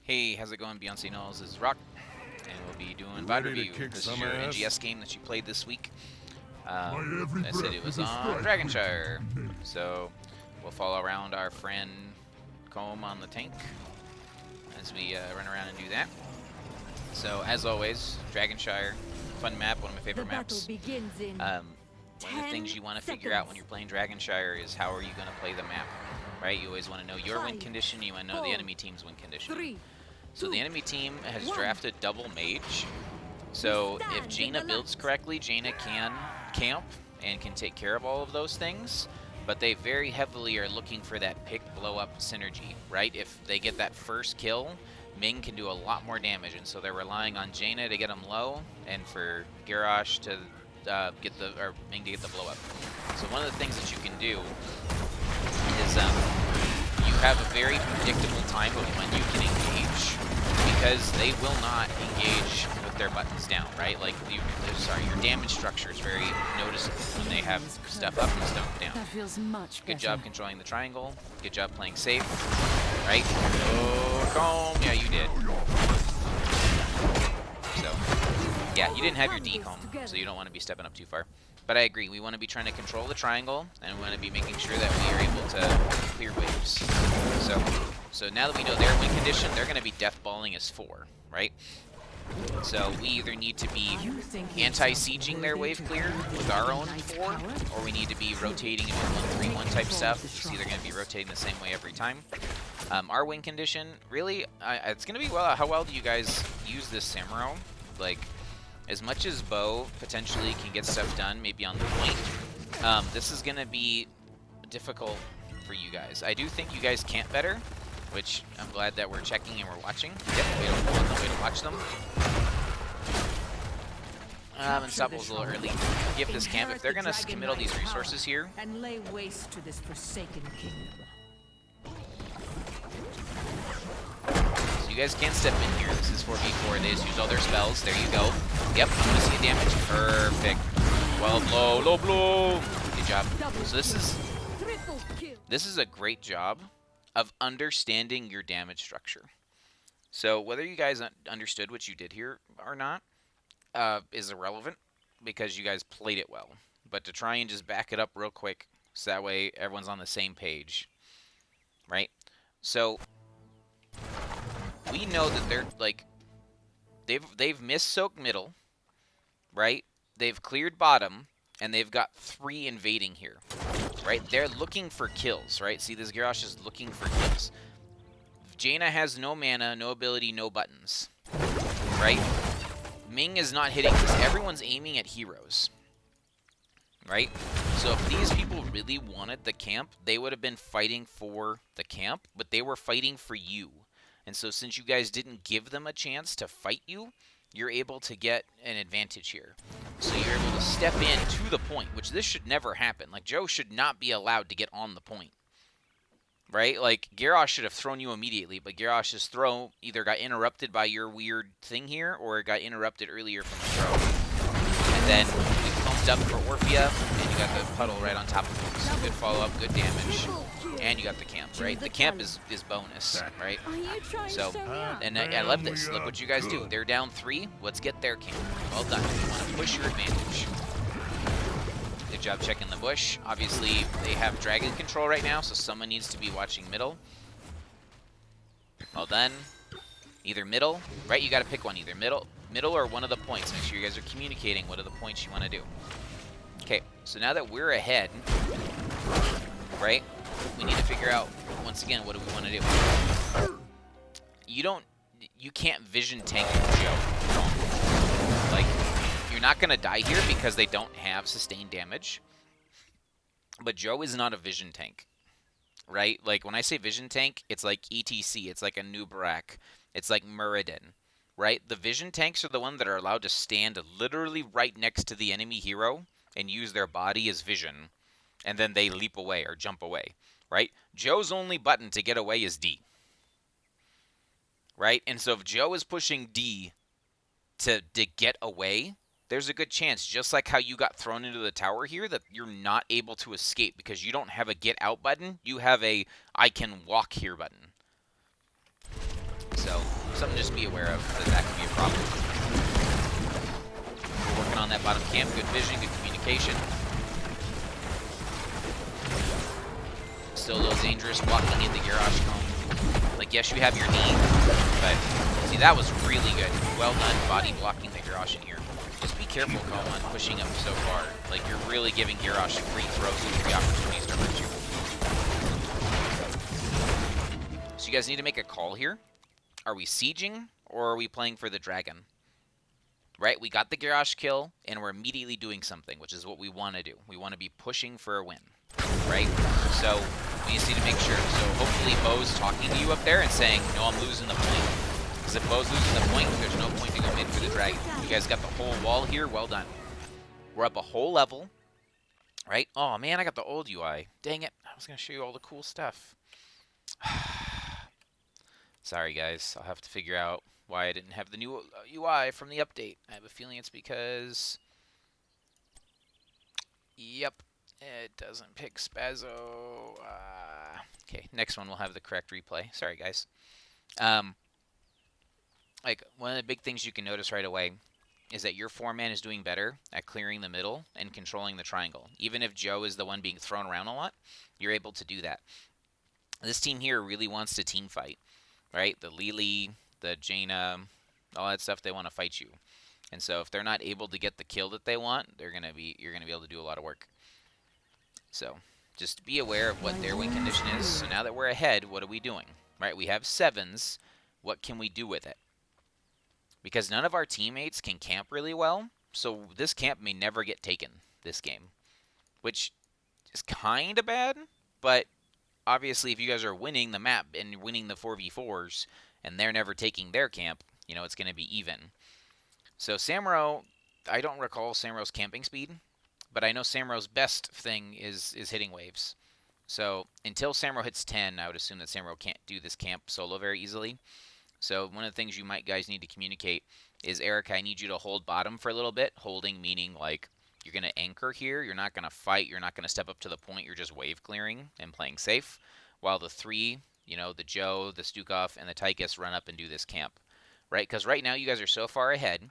Hey, how's it going? Beyonce Gnolls is Rock, and we'll be doing VOD review. This is your NGS game that you played this week. I said it was on Dragonshire, so we'll follow around our friend Comb on the tank as we run around and do that. So, as always, Dragonshire, fun map, one of my favorite maps. One of the things you want to figure out when you're playing Dragonshire is how are you going to play the map, right? You always want to know your win condition, you want to know the enemy team's win condition. So the enemy team has drafted double mage. So if Jaina builds correctly, Jaina can camp and can take care of all of those things. But they very heavily are looking for that pick blow up synergy, right? If they get that first kill, Ming can do a lot more damage, and so they're relying on Jaina to get them low, and for Garrosh to Ming to get the blow up. So one of the things that you can do is you have a very predictable time of when you can engage, because they will not engage with their buttons down, right? Like, your damage structure is very noticeable when they have stuff up and stuff down. That feels much better. Good job controlling the triangle. Good job playing safe, right? Oh, Comb. Yeah, you did. So, yeah, you didn't have your D, Comb, so you don't want to be stepping up too far. But I agree, we want to be trying to control the triangle, and we want to be making sure that we are able to clear waves. So now that we know their win condition, they're going to be deathballing as 4, right? So we either need to be anti-sieging their wave clear with our own 4, or we need to be rotating into 1-3-1 type stuff. It's either going to be rotating the same way every time. Our win condition, really, it's going to be how well do you guys use this Samuro? Like, as much as Beau potentially can get stuff done, maybe on the point, this is going to be difficult for you guys. I do think you guys camp better, which I'm glad that we're checking and we're watching. Yep, we don't pull on them, we don't watch them. And Stopple's a little early. Give this camp. If they're going to commit all these resources here, and lay waste to this forsaken kingdom. So you guys can step in here. This is 4v4. They just use all their spells. There you go. Yep, I'm going to see damage. Perfect. Well, blow, low blow. Good job. So this is a great job of understanding your damage structure. So whether you guys understood what you did here or not is irrelevant, because you guys played it well. But to try and just back it up real quick, so that way everyone's on the same page, right? So we know that they're like they've missed soak middle, right? They've cleared bottom, and they've got 3 invading here, right? They're looking for kills, right? See, this Garrosh is looking for kills. Jaina has no mana, no ability, no buttons, right? Ming is not hitting because everyone's aiming at heroes, right? So if these people really wanted the camp, they would have been fighting for the camp, but they were fighting for you. And so since you guys didn't give them a chance to fight you, you're able to get an advantage here. So you're able to step in to the point, which this should never happen. Like, Joe should not be allowed to get on the point, right? Like, Garrosh should have thrown you immediately, but Garrosh's throw either got interrupted by your weird thing here, or it got interrupted earlier from the throw. And then we pumped up for Orphea, and you got the puddle right on top of him. So good follow-up, good damage. And you got the camp, right? The camp is bonus, right? So, and I love this. Look what you guys do. They're down 3. Let's get their camp. Well done. You want to push your advantage. Good job checking the bush. Obviously, they have dragon control right now, so someone needs to be watching middle. Well done. Either middle, right? You got to pick one. Either middle or one of the points. Make sure you guys are communicating what are the points you want to do. Okay, so now that we're ahead, right? We need to figure out, once again, what do we want to do? You can't vision tank Joe. Like, you're not going to die here because they don't have sustained damage. But Joe is not a vision tank, right? Like, when I say vision tank, it's like ETC. It's like a Nubarak. It's like Muradin, right? The vision tanks are the ones that are allowed to stand literally right next to the enemy hero and use their body as vision. And then they leap away or jump away, right? Joe's only button to get away is D, right? And so if Joe is pushing D to get away, there's a good chance, just like how you got thrown into the tower here, that you're not able to escape because you don't have a get out button. You have a I can walk here button. So something just to be aware of, that could be a problem. We're working on that bottom camp. Good vision, good communication. Still a little dangerous walking into Garrosh Cone. Like, yes, you have your knee, but see, that was really good. Well done body blocking the Garrosh in here. Just be careful, Coleman, pushing him so far. Like, you're really giving Garrosh free throws and free opportunities to hurt you. So you guys need to make a call here. Are we sieging, or are we playing for the dragon? Right? We got the Garrosh kill, and we're immediately doing something, which is what we want to do. We want to be pushing for a win. Right? So we just need to make sure. So hopefully Beau's talking to you up there and saying, no, I'm losing the point. Because if Beau's losing the point, there's no point to go mid for the dragon. You guys got the whole wall here. Well done. We're up a whole level. Right? Oh, man, I got the old UI. Dang it. I was going to show you all the cool stuff. Sorry, guys. I'll have to figure out why I didn't have the new UI from the update. I have a feeling it's because... Yep. It doesn't pick Spazzo. Okay, next one we'll have the correct replay. Sorry, guys. Like, one of the big things you can notice right away is that your 4-man is doing better at clearing the middle and controlling the triangle. Even if Joe is the one being thrown around a lot, you're able to do that. This team here really wants to team fight, right? The Lily, the Jaina, all that stuff, they want to fight you. And so if they're not able to get the kill that they want, you're going to be able to do a lot of work. So just be aware of what their win condition is. So now that we're ahead, what are we doing? Right? We have 7s. What can we do with it? Because none of our teammates can camp really well, so this camp may never get taken this game, which is kind of bad, but obviously if you guys are winning the map and winning the 4v4s and they're never taking their camp, you know, it's going to be even. So Samro, I don't recall Samro's camping speed, but I know Samro's best thing is hitting waves. So until Samro hits 10, I would assume that Samro can't do this camp solo very easily. So one of the things you guys need to communicate is, Eric, I need you to hold bottom for a little bit. Holding meaning like you're going to anchor here. You're not going to fight. You're not going to step up to the point. You're just wave clearing and playing safe. While the 3, you know, the Joe, the Stukov, and the Tychus run up and do this camp. Right? Because right now you guys are so far ahead.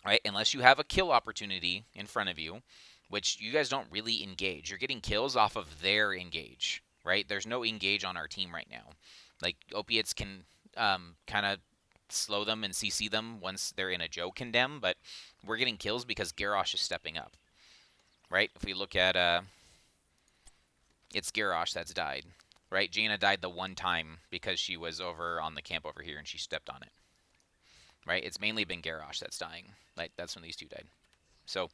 Right? Unless you have a kill opportunity in front of you, which you guys don't really engage. You're getting kills off of their engage. Right? There's no engage on our team right now. Like, opiates can... kind of slow them and CC them once they're in a Joe condemn, but we're getting kills because Garrosh is stepping up, right? If we look at, it's Garrosh that's died, right? Jaina died the one time because she was over on the camp over here and she stepped on it, right? It's mainly been Garrosh that's dying. Like, that's when these 2 died. So,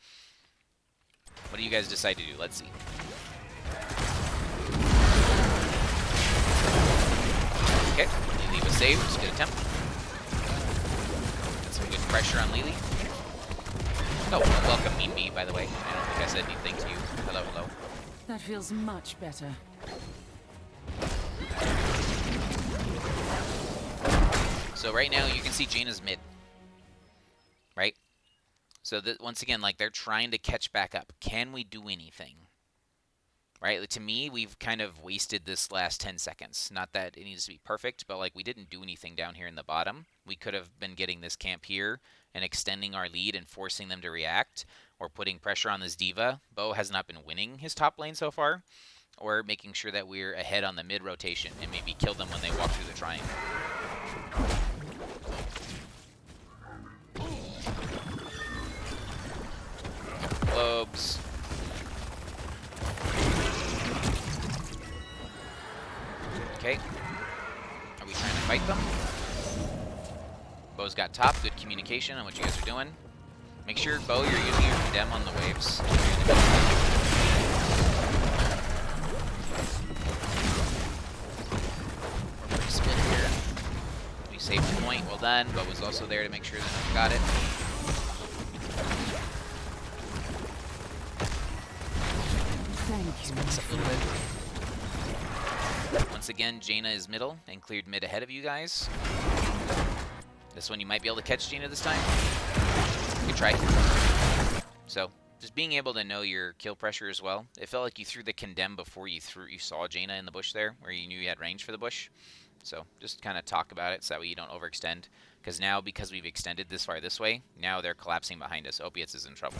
what do you guys decide to do? Let's see. Okay. Lily was saved. Just good attempt. Got some good pressure on Lily. Oh, welcome MeanB, by the way. I don't think I said anything to you. Hello, hello. That feels much better. So right now, you can see Jaina's mid. Right? So once again, like, they're trying to catch back up. Can we do anything? Right? Like, to me, we've kind of wasted this last 10 seconds. Not that it needs to be perfect, but like, we didn't do anything down here in the bottom. We could have been getting this camp here and extending our lead and forcing them to react, or putting pressure on this diva. Beau has not been winning his top lane so far, or making sure that we're ahead on the mid rotation and maybe kill them when they walk through the triangle. Globes. Okay. Are we trying to fight them? Beau's got top. Good communication on what you guys are doing. Make sure, Beau, you're using your condemn on the waves. We're pretty split here. We saved the point. Well done. Beau was also there to make sure that no one got it. Thank you. Split this up a little bit. Once again, Jaina is middle and cleared mid ahead of you guys. This one you might be able to catch Jaina this time. Good try. So, just being able to know your kill pressure as well. It felt like you threw the condemn before you saw Jaina in the bush there, where you knew you had range for the bush. So just kind of talk about it so that way you don't overextend. Because now, because we've extended this far this way, now they're collapsing behind us. Opiates is in trouble.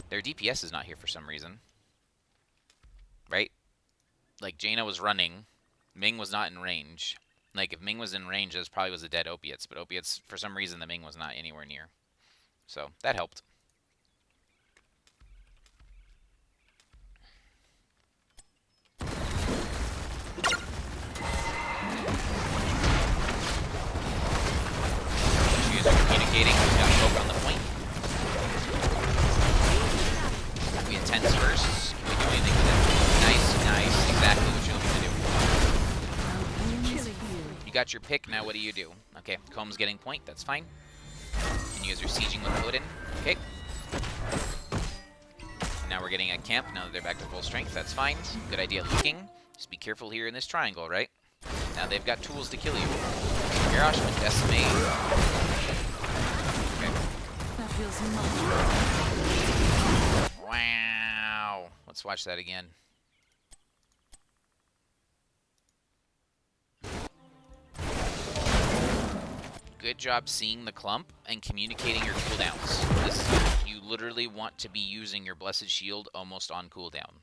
Their DPS is not here for some reason. Right? Like, Jaina was running. Ming was not in range. Like, if Ming was in range, this probably was a dead Opiates. But Opiates, for some reason, the Ming was not anywhere near. So, that helped. You guys are communicating. We got Poke on the point. We intense first. Can we do anything with it? Nice, nice. Exactly what you're looking to do. You got your pick, now what do you do? Okay, Comb's getting point, that's fine. And you guys are sieging with Odin. Okay. And now we're getting a camp, now that they're back to full strength, that's fine. Good idea looking. Just be careful here in this triangle, right? Now they've got tools to kill you. Garrosh with Decimate. Okay. That feels much better. Wow. Let's watch that again. Good job seeing the clump and communicating your cooldowns. You literally want to be using your Blessed Shield almost on cooldown.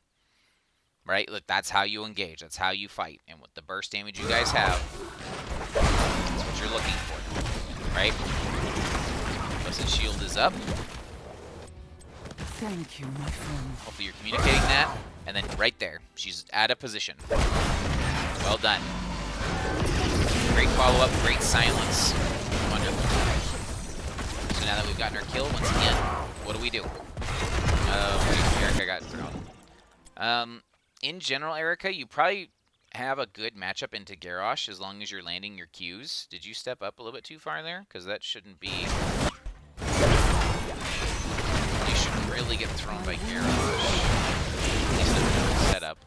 Right? Look, that's how you engage. That's how you fight. And with the burst damage you guys have, that's what you're looking for. Right? Blessed Shield is up. Thank you, my friend. Hopefully you're communicating that. And then right there, she's out of position. Well done. Great follow-up, great silence. Wonderful. So now that we've gotten our kill, once again, what do we do? Erica got thrown. In general, Erica, you probably have a good matchup into Garrosh as long as you're landing your Qs. Did you step up a little bit too far there? Because that shouldn't be... You shouldn't really get thrown by Garrosh. At least in the setup.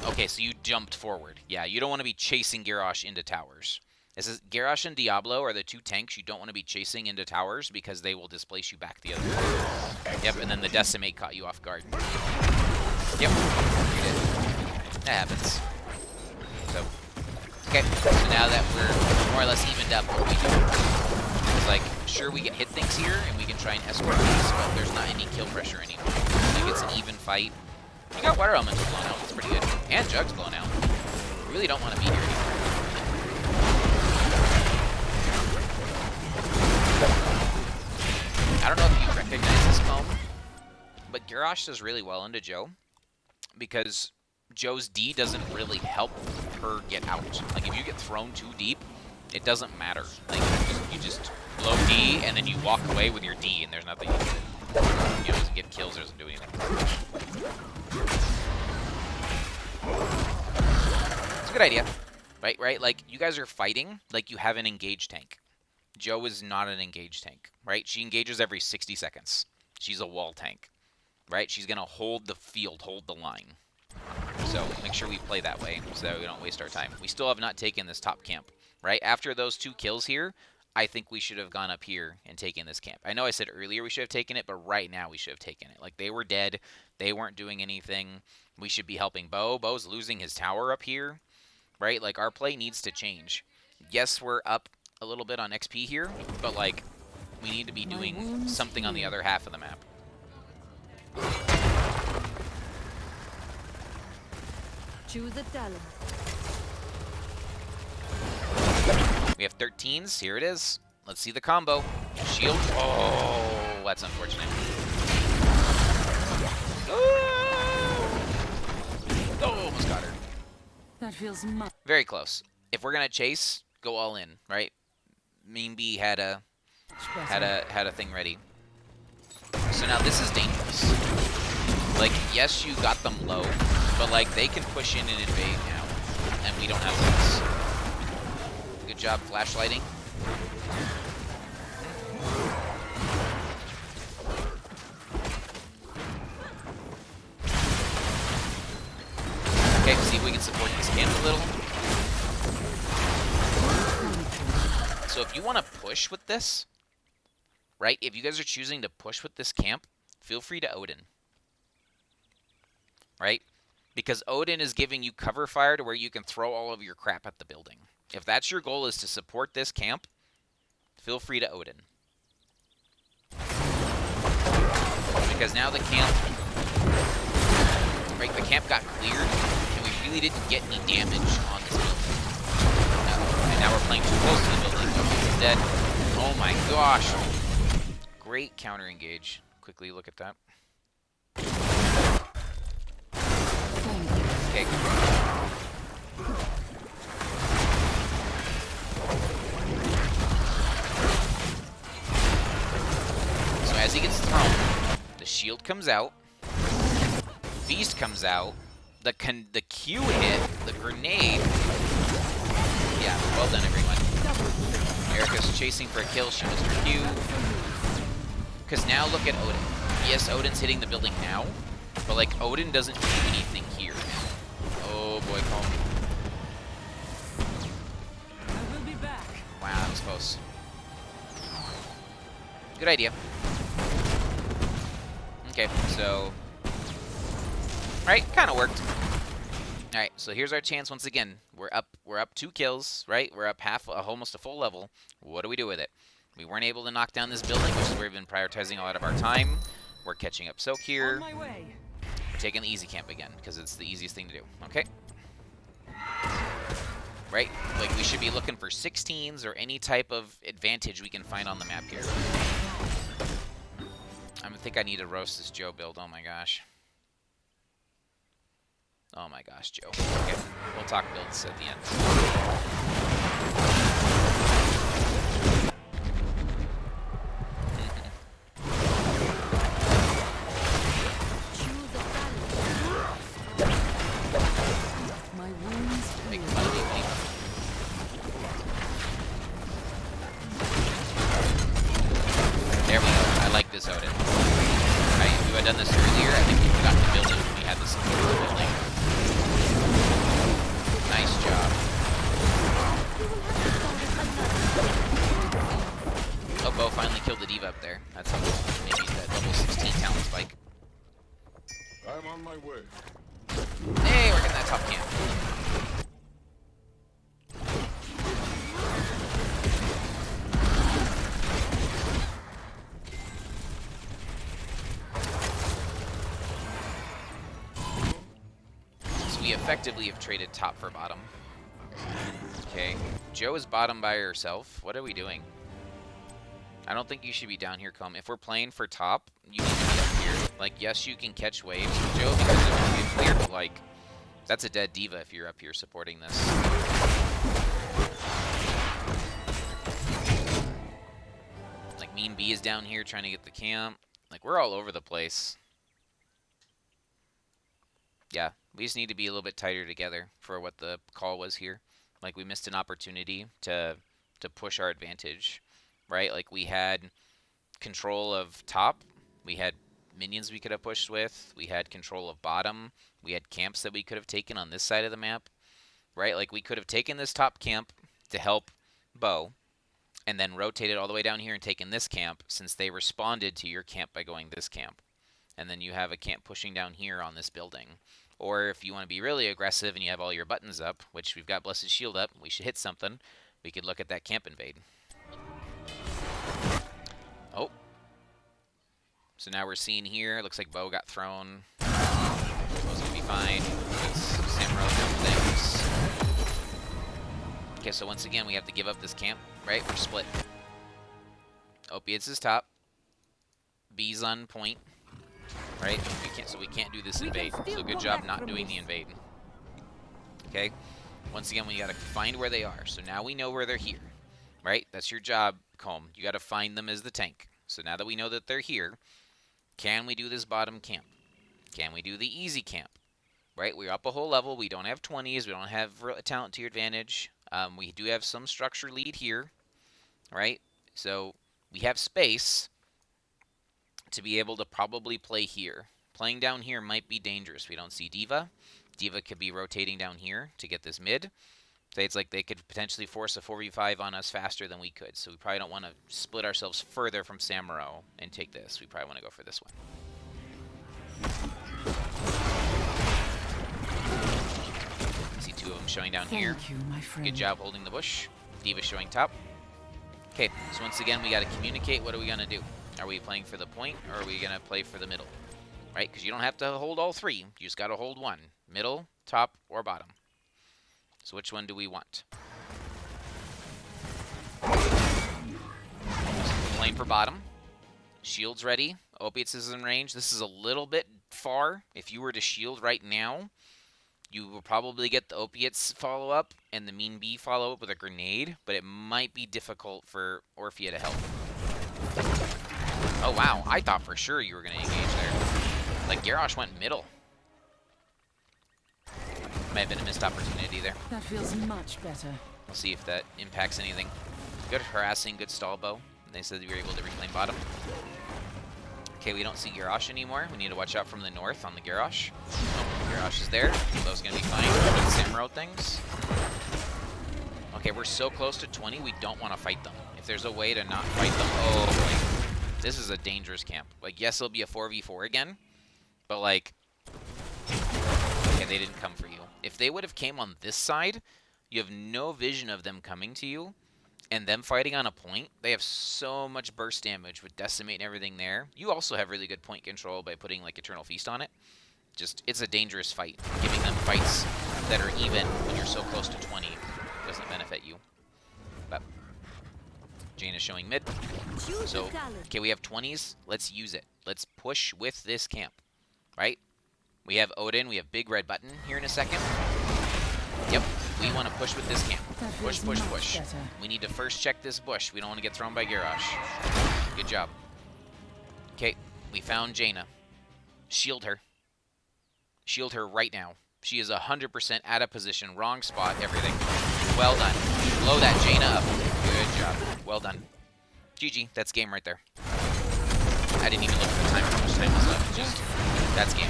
Okay, so you jumped forward. Yeah, you don't want to be chasing Garrosh into towers. This is Garrosh and Diablo are the two tanks you don't want to be chasing into towers because they will displace you back the other way. Yep, and then the Decimate caught you off guard. Yep, you did. That happens. So, okay, so now that we're more or less evened up, what we do is, like, sure, we get hit things here, and we can try and escort these, but there's not any kill pressure anymore. Like, it's an even fight. You got Water Elemental blown out, that's pretty good. And Jug's blown out. We really don't want to be here anymore. I don't know if you recognize this comb, but Garrosh does really well into Joe because Joe's D doesn't really help her get out. Like, if you get thrown too deep, it doesn't matter. Like, you just blow D, and then you walk away with your D, and there's nothing you can do. You know, doesn't get kills, doesn't do anything. It's a good idea, right? Right? Like, you guys are fighting like you have an engaged tank. Joe is not an engaged tank, right? She engages every 60 seconds. She's a wall tank, right? She's going to hold the field, hold the line. So make sure we play that way so that we don't waste our time. We still have not taken this top camp, right? After those 2 kills here, I think we should have gone up here and taken this camp. I know I said earlier we should have taken it, but right now we should have taken it. Like, they were dead. They weren't doing anything. We should be helping Beau. Beau's losing his tower up here, right? Like, our play needs to change. Yes, we're up a little bit on XP here, but, like, we need to be doing something on the other half of the map. Choose a talent. We have 13s. Here it is. Let's see the combo. Shield. Oh, that's unfortunate. Oh, almost got her. That feels much Very close. If we're gonna chase, go all in, right? MeanB had a thing ready. So now this is dangerous. Like, yes, you got them low, but, like, they can push in and invade now, and we don't have this. Good job flashlighting. Okay, see if we can support this camp a little. So if you want to push with this, right? If you guys are choosing to push with this camp, feel free to Odin. Right? Because Odin is giving you cover fire to where you can throw all of your crap at the building. If that's your goal, is to support this camp, feel free to Odin. Because now the camp, right, the camp got cleared, and we really didn't get any damage on this building. And now we're playing too close to the building. It's dead. Oh my gosh. Great counter engage. Quickly look at that. Okay. So as he gets thrown, the shield comes out, Feast comes out, the Q hit, the grenade. Yeah, well done everyone. Erica's chasing for a kill, she missed her Q. Because now look at Odin. Yes, Odin's hitting the building now, but like Odin doesn't do anything here. Oh boy, calm. I will be back. Wow, that was close. Good idea. Okay, so... Right, kind of worked. Alright, so here's our chance once again. We're up 2 kills, right? We're up almost a full level. What do we do with it? We weren't able to knock down this building, which is where we've been prioritizing a lot of our time. We're catching up Soak here. On my way. We're taking the easy camp again, because it's the easiest thing to do. Okay? Right? Like, we should be looking for 16s or any type of advantage we can find on the map here. I think I need to roast this Joe build. Oh my gosh. Oh my gosh, Joe. Okay, we'll talk builds at the end. My wounds Make heal. fun of me, please. There we go. I like this Odin. Right, if we had done this earlier, I think we would have gotten the building when we had this building. Nice job. Oh, Beau finally killed the diva up there. That's maybe that level 16 talent spike. I'm on my way. Hey, we're getting that top camp. So we effectively have traded top for bottom. Okay, Joe is bottom by herself. What are we doing? I don't think you should be down here, Comb. If we're playing for top, you need to be up here. Like, yes, you can catch waves with Joe because it will be clear, but like, that's a dead diva if you're up here supporting this. Like, MeanB is down here trying to get the camp. Like, we're all over the place. Yeah, we just need to be a little bit tighter together for what the call was here. Like, we missed an opportunity to push our advantage, right? Like, we had control of top. We had minions we could have pushed with. We had control of bottom. We had camps that we could have taken on this side of the map, right? Like, we could have taken this top camp to help Beau, and then rotated all the way down here and taken this camp, since they responded to your camp by going this camp. And then you have a camp pushing down here on this building. Or if you want to be really aggressive and you have all your buttons up, which we've got Blessed Shield up, we should hit something, we could look at that camp invade. Oh. So now we're seeing here, looks like Beau got thrown. Beau's going to be fine. Samurai things. Okay, so once again, we have to give up this camp, right? We're split. Opiates is top. B's on point. Right? We can't do this invade. So good job not doing the invade. Okay? Once again, we gotta find where they are. So now we know where they're here. Right? That's your job, Comb. You gotta find them as the tank. So now that we know that they're here, can we do this bottom camp? Can we do the easy camp? Right? We're up a whole level. We don't have 20s. We don't have talent to your advantage. We do have some structure lead here. Right? So we have space to be able to probably play here. Playing down here might be dangerous. We don't see Diva. Diva could be rotating down here to get this mid. So it's like they could potentially force a 4v5 on us faster than we could. So we probably don't want to split ourselves further from Samuro and take this. We probably want to go for this one. showing down here. Thank you, my friend. Good job holding the bush. D.Va showing top. Okay, so once again, we got to communicate. What are we going to do? Are we playing for the point, or are we going to play for the middle? Right? Because you don't have to hold all three. You just got to hold one. Middle, top, or bottom. So which one do we want? Playing for bottom. Shield's ready. Opiates is in range. This is a little bit far. If you were to shield right now, you will probably get the opiates follow-up and the MeanB follow-up with a grenade, but it might be difficult for Orphea to help. Oh, wow. I thought for sure you were going to engage there. Like, Garrosh went middle. Might have been a missed opportunity there. That feels much better. We'll see if that impacts anything. Good harassing, good stall, Beau. They said we were able to reclaim bottom. Okay, we don't see Garrosh anymore. We need to watch out from the north on the Garrosh. Oh, Garrosh is there. Beau's gonna be fine. We need Samro things. Okay, we're so close to 20, we don't want to fight them. If there's a way to not fight them, oh boy. This is a dangerous camp. Like, yes, it'll be a 4v4 again, but like, okay, they didn't come for you. If they would have came on this side, you have no vision of them coming to you. And them fighting on a point, they have so much burst damage with Decimate and everything there. You also have really good point control by putting, like, Eternal Feast on it. Just, it's a dangerous fight. Giving them fights that are even when you're so close to 20 doesn't benefit you. But Jane is showing mid. So, okay, we have 20s. Let's use it. Let's push with this camp, right? We have Odin. We have big red button here in a second. Yep. We want to push with this camp. Push, push, push. We need to first check this bush. We don't want to get thrown by Garrosh. Good job. Okay, we found Jaina. Shield her. Shield her right now. She is 100% out of position. Wrong spot, everything. Well done. Blow that Jaina up. Good job. Well done. GG. That's game right there. I didn't even look at the time. How much time was left. Just, that's game.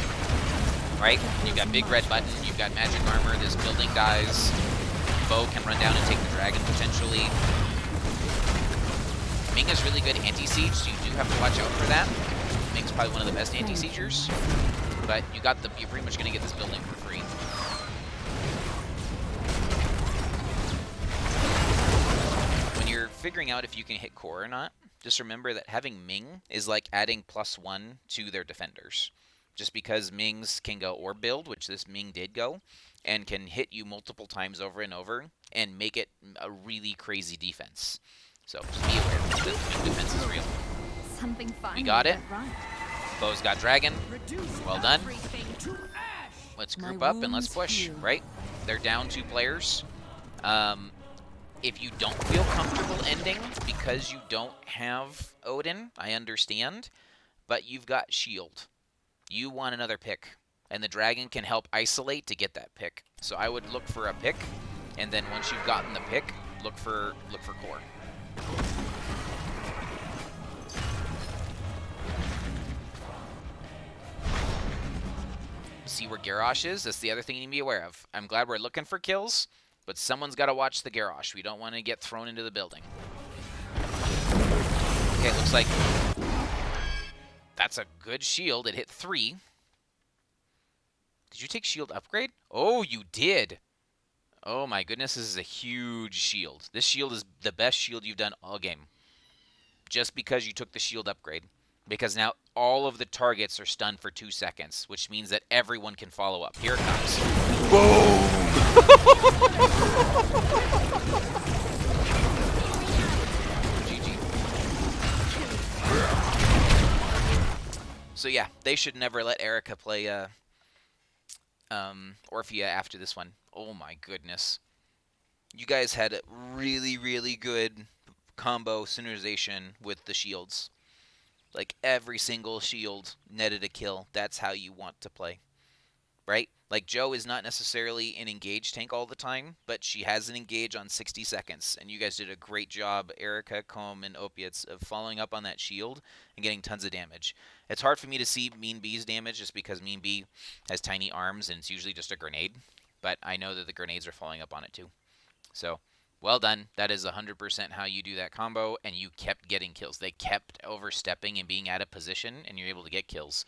Right? You've got big red button, you've got magic armor, this building dies. Beau can run down and take the dragon potentially. Ming is really good anti-siege, so you do have to watch out for that. Ming's probably one of the best anti-siegers. But you're pretty much gonna get this building for free. When you're figuring out if you can hit core or not, just remember that having Ming is like adding +1 to their defenders. Just because Mings can go orb build, which this Ming did go, and can hit you multiple times over and over, and make it a really crazy defense. So just be aware that the Ming defense is real. Something fine. We got it. Right. Beau's got dragon. Well done. Let's group up and let's push, right? They're down 2 players. If you don't feel comfortable ending because you don't have Odin, I understand, but you've got shield. You want another pick, and the dragon can help isolate to get that pick. So I would look for a pick, and then once you've gotten the pick, look for core. See where Garrosh is. That's the other thing you need to be aware of. I'm glad we're looking for kills, but someone's got to watch the Garrosh. We don't want to get thrown into the building. Okay, looks like that's a good shield. It hit 3. Did you take shield upgrade? Oh, you did. Oh my goodness, this is a huge shield. This shield is the best shield you've done all game. Just because you took the shield upgrade. Because now all of the targets are stunned for 2 seconds, which means that everyone can follow up. Here it comes. Boom! GG. So yeah, they should never let Erica play Orphea after this one. Oh my goodness. You guys had a really, really good combo synchronization with the shields. Like, every single shield netted a kill. That's how you want to play, right? Like, Joe is not necessarily an engage tank all the time, but she has an engage on 60 seconds. And you guys did a great job, Erica, Comb, and Opiates, of following up on that shield and getting tons of damage. It's hard for me to see MeanB's damage just because MeanB has tiny arms and it's usually just a grenade. But I know that the grenades are following up on it too. So, well done. That is 100% how you do that combo, and you kept getting kills. They kept overstepping and being out of position, and you're able to get kills.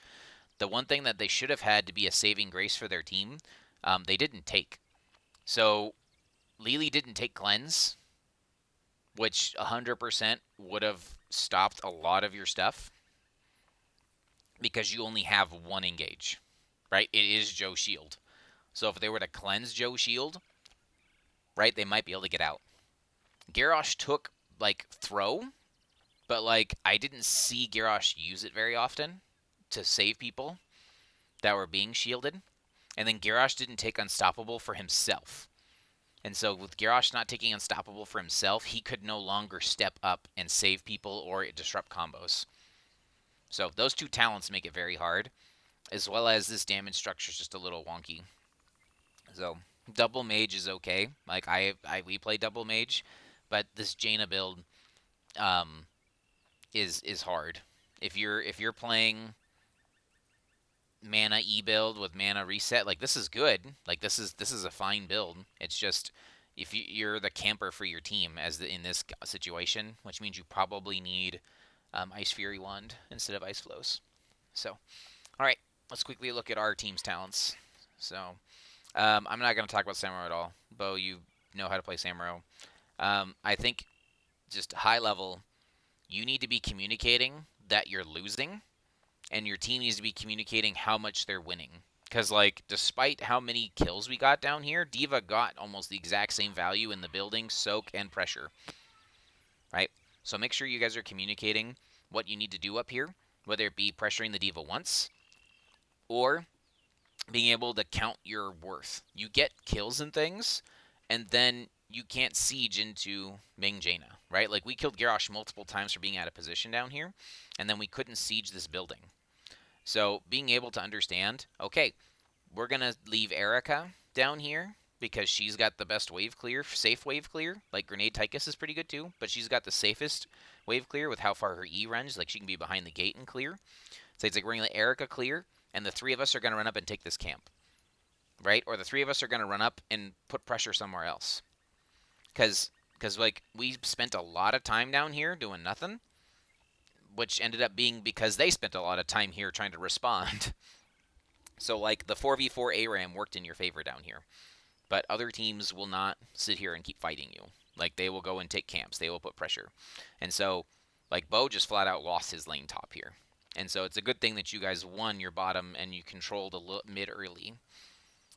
The one thing that they should have had to be a saving grace for their team, they didn't take. So Lily didn't take cleanse, which 100% would have stopped a lot of your stuff because you only have one engage, right? It is Joe's shield. So if they were to cleanse Joe's shield, right, they might be able to get out. Garrosh took, like, throw, but, like, I didn't see Garrosh use it very often to save people that were being shielded. And then Garrosh didn't take unstoppable for himself. And so with Garrosh not taking unstoppable for himself, he could no longer step up and save people or disrupt combos. So those two talents make it very hard, as well as this damage structure is just a little wonky. So double mage is okay. Like we play double mage, but this Jaina build is hard. If you're playing mana E build with mana reset, like this is good. Like this is a fine build. It's just if you're the camper for your team in this situation, which means you probably need Ice Fury Wand instead of Ice Flows. So, all right, let's quickly look at our team's talents. So, I'm not going to talk about Samuro at all. Beau, you know how to play Samuro. I think just high level, you need to be communicating that you're losing, and your team needs to be communicating how much they're winning. Because, like, despite how many kills we got down here, D.Va got almost the exact same value in the building, soak, and pressure. Right? So make sure you guys are communicating what you need to do up here, whether it be pressuring the D.Va once, or being able to count your worth. You get kills and things, and then you can't siege into Ming Jaina, right? Like, we killed Garrosh multiple times for being out of position down here, and then we couldn't siege this building. So being able to understand, okay, we're going to leave Erica down here because she's got the best wave clear, safe wave clear. Like, Grenade Tychus is pretty good too, but she's got the safest wave clear with how far her E runs. Like, she can be behind the gate and clear. So it's like we're going to let Erica clear, and the three of us are going to run up and take this camp, right? Or the three of us are going to run up and put pressure somewhere else. Because, like, we spent a lot of time down here doing nothing, which ended up being because they spent a lot of time here trying to respond. So, like, the 4v4 ARAM worked in your favor down here. But other teams will not sit here and keep fighting you. Like, they will go and take camps. They will put pressure. And so, like, Beau just flat out lost his lane top here. And so it's a good thing that you guys won your bottom and you controlled a mid early.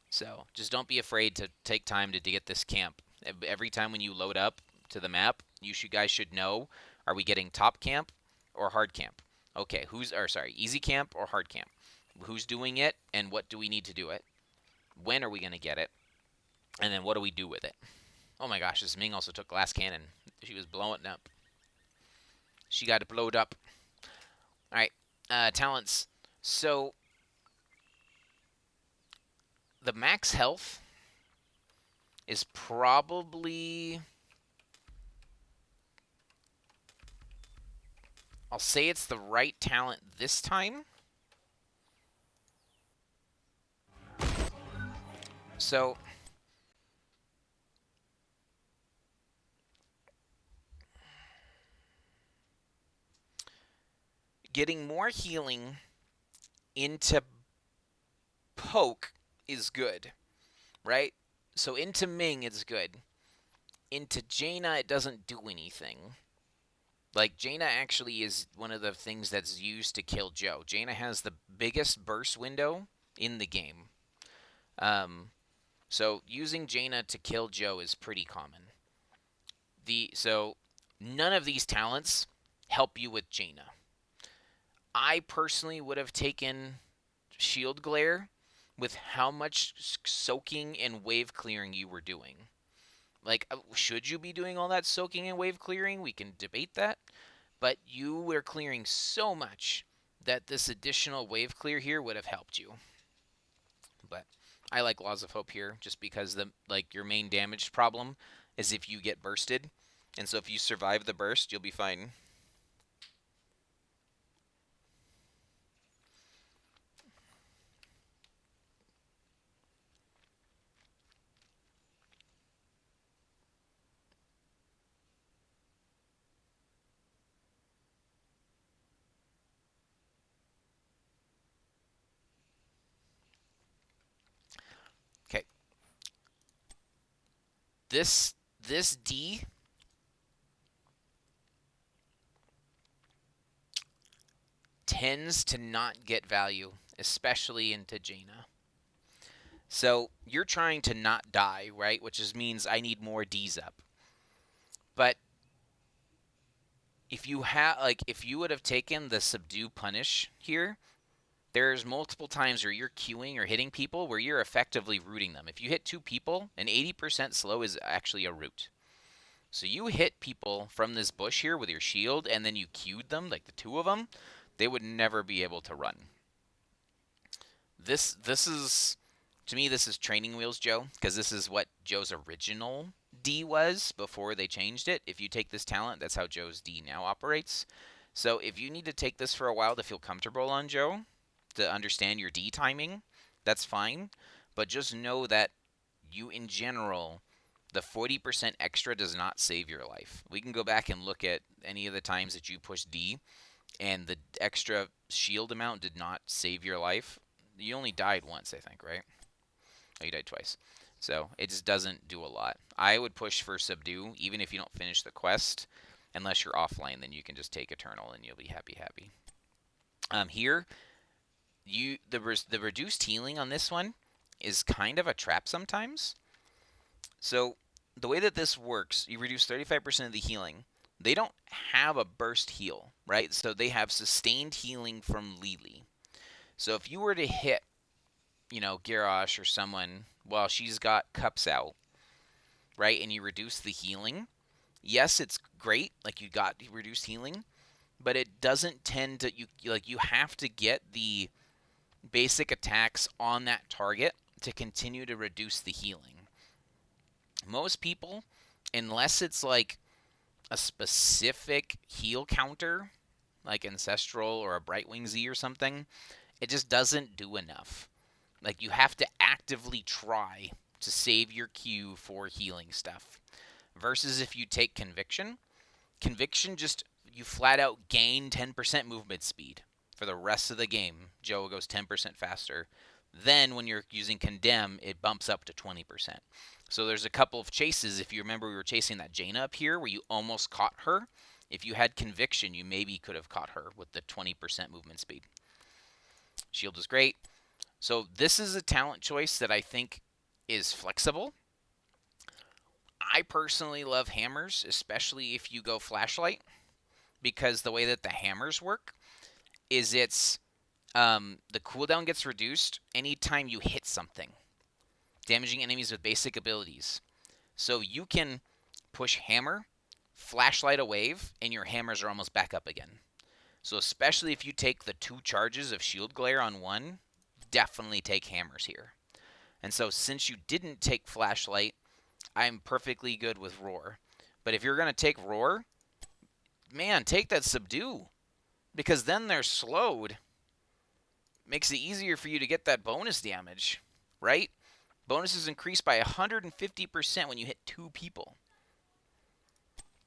So just don't be afraid to take time to get this camp. Every time when you load up to the map, you guys should know, are we getting top camp or hard camp? Okay, easy camp or hard camp? Who's doing it, and what do we need to do it? When are we going to get it? And then what do we do with it? Oh my gosh, this Ming also took glass cannon. She was blowing up. She got it blowed up. All right, talents. So the max health is probably, I'll say it's the right talent this time. So getting more healing into poke is good, right? So into Ming it's good. Into Jaina it doesn't do anything. Like, Jaina actually is one of the things that's used to kill Joe. Jaina has the biggest burst window in the game. So using Jaina to kill Joe is pretty common. So none of these talents help you with Jaina. I personally would have taken Shield Glare with how much soaking and wave clearing you were doing. Like, should you be doing all that soaking and wave clearing? We can debate that. But you were clearing so much that this additional wave clear here would have helped you. But I like Laws of Hope here just because your main damage problem is if you get bursted. And so if you survive the burst, you'll be fine. Okay. This D tends to not get value, especially into Jaina. So you're trying to not die, right? Which just means I need more Ds up. But if you would have taken the subdue punish here, there's multiple times where you're queuing or hitting people where you're effectively rooting them. If you hit 2 people, an 80% slow is actually a root. So you hit people from this bush here with your shield, and then you queued them, like the 2 of them, they would never be able to run. This is, to me, this is training wheels, Joe, because this is what Joe's original D was before they changed it. If you take this talent, that's how Joe's D now operates. So if you need to take this for a while to feel comfortable on Joe, to understand your D timing, that's fine. But just know that you, in general, the 40% extra does not save your life. We can go back and look at any of the times that you pushed D, and the extra shield amount did not save your life. You only died once, I think, right? Oh, you died twice. So it just doesn't do a lot. I would push for subdue, even if you don't finish the quest. Unless you're offline, then you can just take Eternal and you'll be happy. Here, the reduced healing on this one is kind of a trap sometimes. So the way that this works, you reduce 35% of the healing. They don't have a burst heal, right? So they have sustained healing from Lily. So if you were to hit, Garrosh or someone while she's got cups out, right, and you reduce the healing, yes, it's great, like you got reduced healing, but it doesn't tend to, you have to get the basic attacks on that target to continue to reduce the healing. Most people, unless it's like a specific heal counter, like Ancestral or a Brightwing Z or something, it just doesn't do enough. Like, you have to actively try to save your Q for healing stuff. Versus if you take Conviction just, you flat out gain 10% movement speed for the rest of the game. Joe goes 10% faster. Then when you're using Condemn, it bumps up to 20%. So there's a couple of chases. If you remember, we were chasing that Jaina up here where you almost caught her. If you had Conviction, you maybe could have caught her with the 20% movement speed. Shield is great. So this is a talent choice that I think is flexible. I personally love hammers, especially if you go flashlight, because the way that the hammers work is it's the cooldown gets reduced anytime you hit something, damaging enemies with basic abilities. So you can push hammer, flashlight a wave, and your hammers are almost back up again. So especially if you take the 2 charges of shield glare on one, definitely take hammers here. And so since you didn't take flashlight, I'm perfectly good with roar. But if you're going to take roar, man, take that subdue, because then they're slowed. Makes it easier for you to get that bonus damage, right? Bonuses increase by 150% when you hit 2 people.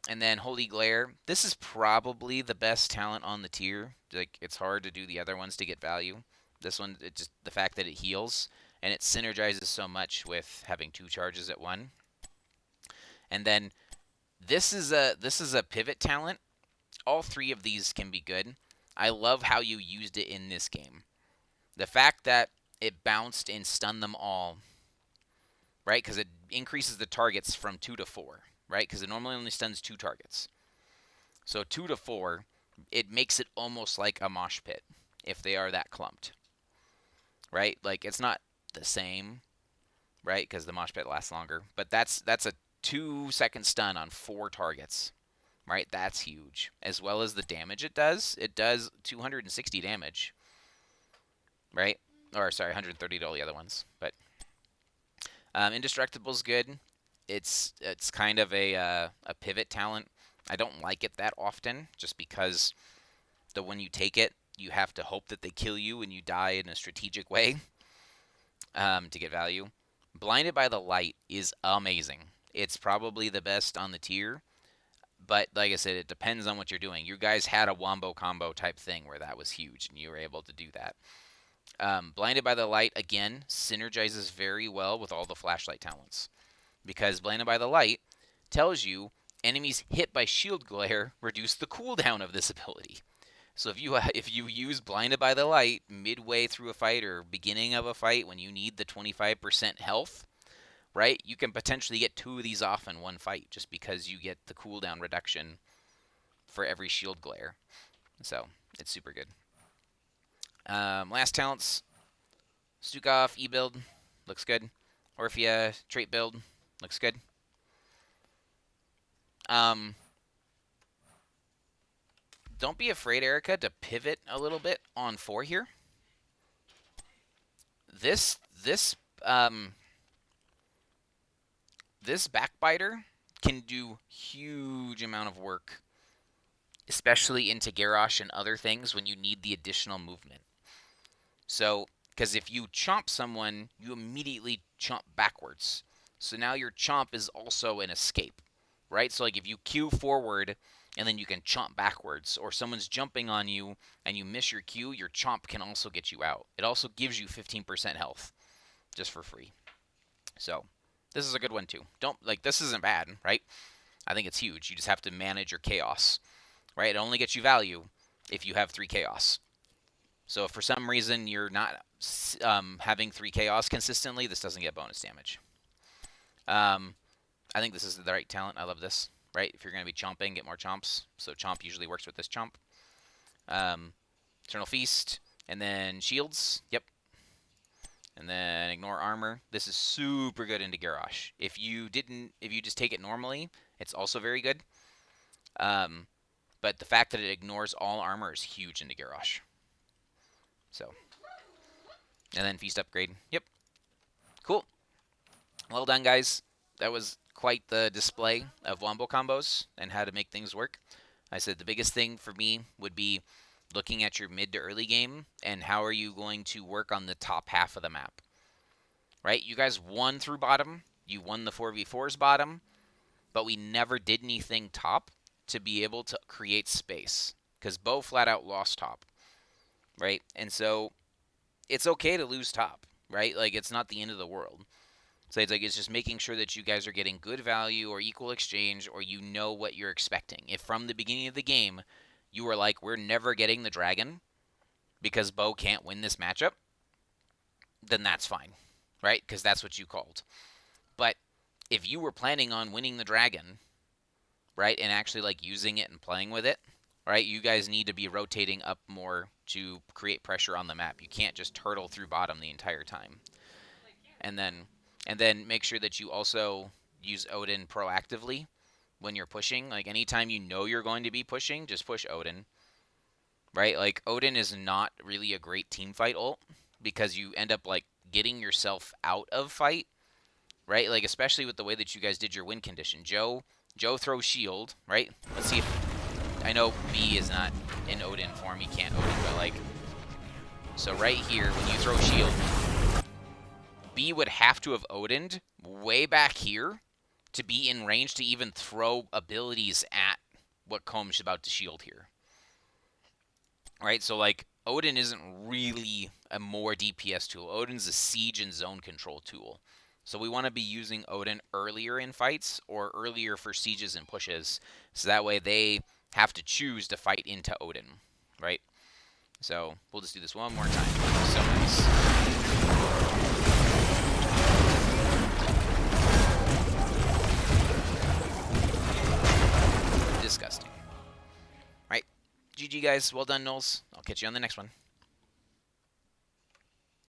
And then Holy Glare. This is probably the best talent on the tier. Like, it's hard to do the other ones to get value. This one, it just, the fact that it heals, and it synergizes so much with having 2 charges at one. And then this is a pivot talent. All 3 of these can be good. I love how you used it in this game. The fact that it bounced and stunned them all, right? Because it increases the targets from 2 to 4, right? Because it normally only stuns 2 targets. So 2 to 4, it makes it almost like a mosh pit if they are that clumped, right? Like, it's not the same, right? Because the mosh pit lasts longer. But that's a 2-second stun on 4 targets, right? That's huge. As well as the damage it does. It does 260 damage, right? Or, sorry, 130 to all the other ones. But Indestructible's good. It's kind of a pivot talent. I don't like it that often, just because when you take it, you have to hope that they kill you and you die in a strategic way to get value. Blinded by the Light is amazing. It's probably the best on the tier, but like I said, it depends on what you're doing. You guys had a wombo combo type thing where that was huge, and you were able to do that. Blinded by the Light, again, synergizes very well with all the flashlight talents. because Blinded by the Light tells you enemies hit by shield glare reduce the cooldown of this ability. So if you use Blinded by the Light midway through a fight or beginning of a fight when you need the 25% health, right, you can potentially get 2 of these off in one fight just because you get the cooldown reduction for every shield glare. So it's super good. Last talents, Stukov, E-build, looks good. Orphea, trait build, looks good. Don't be afraid, Erica, to pivot a little bit on 4 here. This Backbiter can do huge amount of work, especially into Garrosh and other things when you need the additional movement. So, because if you chomp someone, you immediately chomp backwards. So now your chomp is also an escape, right? So like if you Q forward and then you can chomp backwards, or someone's jumping on you and you miss your Q, your chomp can also get you out. It also gives you 15% health just for free. So this is a good one too. This isn't bad, right? I think it's huge. You just have to manage your chaos, right? It only gets you value if you have 3 chaos. So if for some reason you're not having 3 chaos consistently, this doesn't get bonus damage. I think this is the right talent. I love this, right? If you're going to be chomping, get more chomps. So chomp usually works with this chomp. Eternal Feast, and then shields. Yep. And then ignore armor. This is super good into Garrosh. If you just take it normally, it's also very good. But the fact that it ignores all armor is huge into Garrosh. So, and then feast upgrade. Yep. Cool. Well done, guys. That was quite the display of wombo combos and how to make things work. I said the biggest thing for me would be looking at your mid to early game and how are you going to work on the top half of the map. Right? You guys won through bottom. You won the 4v4s bottom, but we never did anything top to be able to create space because Beau flat out lost top. Right? And so it's okay to lose top, right? Like, it's not the end of the world. So it's just making sure that you guys are getting good value or equal exchange, or you know what you're expecting. If from the beginning of the game you were like, we're never getting the dragon because Beau can't win this matchup, then that's fine, right? Because that's what you called. But if you were planning on winning the dragon, right, and actually like using it and playing with it, right, you guys need to be rotating up more to create pressure on the map. You can't just turtle through bottom the entire time. And then make sure that you also use Odin proactively when you're pushing. Like, anytime you know you're going to be pushing, just push Odin. Right? Like, Odin is not really a great team fight ult because you end up, like, getting yourself out of fight. Right? Like, especially with the way that you guys did your win condition. Joe throws shield, right? Let's see if... I know B is not in Odin form. He can't Odin, but, like... So right here, when you throw shield... B would have to have Odin'd way back here to be in range to even throw abilities at what Comb's about to shield here. Right? So, like, Odin isn't really a more DPS tool. Odin's a siege and zone control tool. So we want to be using Odin earlier in fights or earlier for sieges and pushes. So that way they have to choose to fight into Odin. Right? So we'll just do this one more time. So nice. Disgusting. Right. GG, guys. Well done, Gnolls. I'll catch you on the next one.